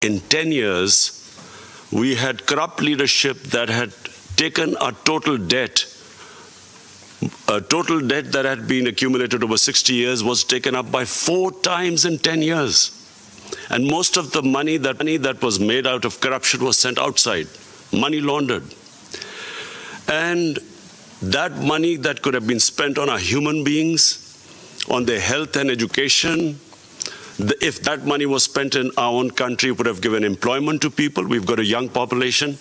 In 10 years, we had corrupt leadership that had taken a total debt that had been accumulated over 60 years was taken up by 4 times in 10 years. And most of the money that was made out of corruption was sent outside, money laundered. And that money that could have been spent on our human beings, on their health and education, if that money was spent in our own country, it would have given employment to people. We've got a young population.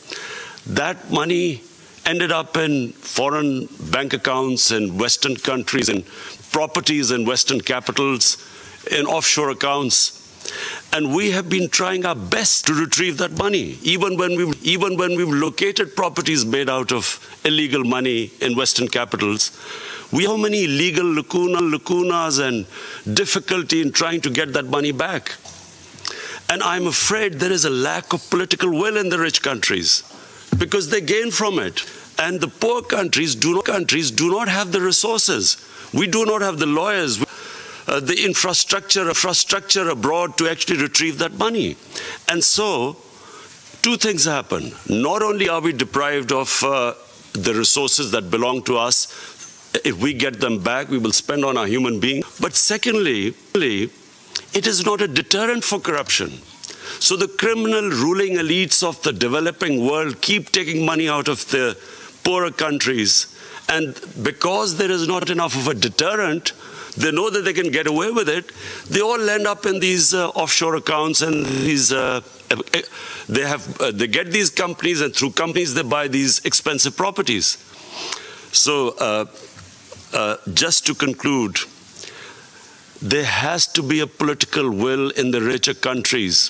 That money ended up in foreign bank accounts in Western countries, in properties in Western capitals, in offshore accounts. And we have been trying our best to retrieve that money, even when we've located properties made out of illegal money in Western capitals. We have many legal lacunas and difficulty in trying to get that money back. And I'm afraid there is a lack of political will in the rich countries because they gain from it. And the poor countries do not have the resources. We do not have the lawyers, the infrastructure abroad to actually retrieve that money. And so, 2 things happen. Not only are we deprived of the resources that belong to us, if we get them back, we will spend on our human being. But secondly, it is not a deterrent for corruption. So the criminal ruling elites of the developing world keep taking money out of the poorer countries. And because there is not enough of a deterrent, they know that they can get away with it. They all end up in these offshore accounts, and these they get these companies, and through companies they buy these expensive properties. So just to conclude, there has to be a political will in the richer countries.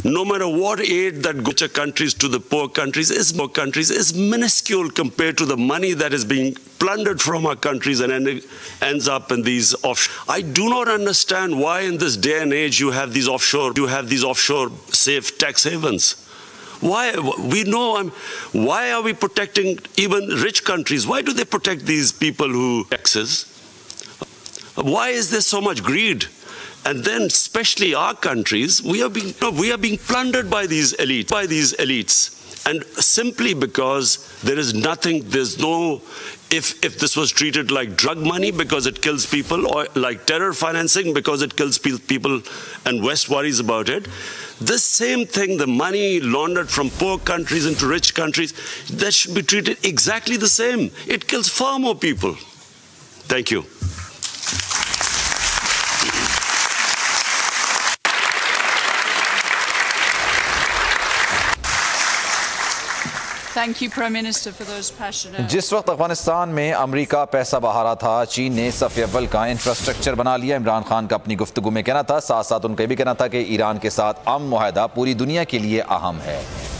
No matter what aid that goes to countries to the poor countries is minuscule compared to the money that is being plundered from our countries and ends up in these offshore. I do not understand why in this day and age you have these offshore safe tax havens. Why? We know, why are we protecting even rich countries? Why do they protect these people who taxes? Why is there so much greed? And then, especially our countries, we are being plundered by these elites. And simply because there's no, if this was treated like drug money because it kills people, or like terror financing because it kills people and West worries about it, this same thing, the money laundered from poor countries into rich countries, that should be treated exactly the same. It kills far more people. Thank you. Thank you, Prime Minister, for those passionate. जिस वक्त अफगानिस्तान में America पैसा बहा रहा था, चीन ने सफ़ अव्वल का इंफ्रास्ट्रक्चर बना लिया। इमरान खान का अपनी गुफ्तगू में कहना था, साथ साथ उनका भी कहना था कि ईरान के साथ अमन मुआहदा पूरी दुनिया के लिए अहम है।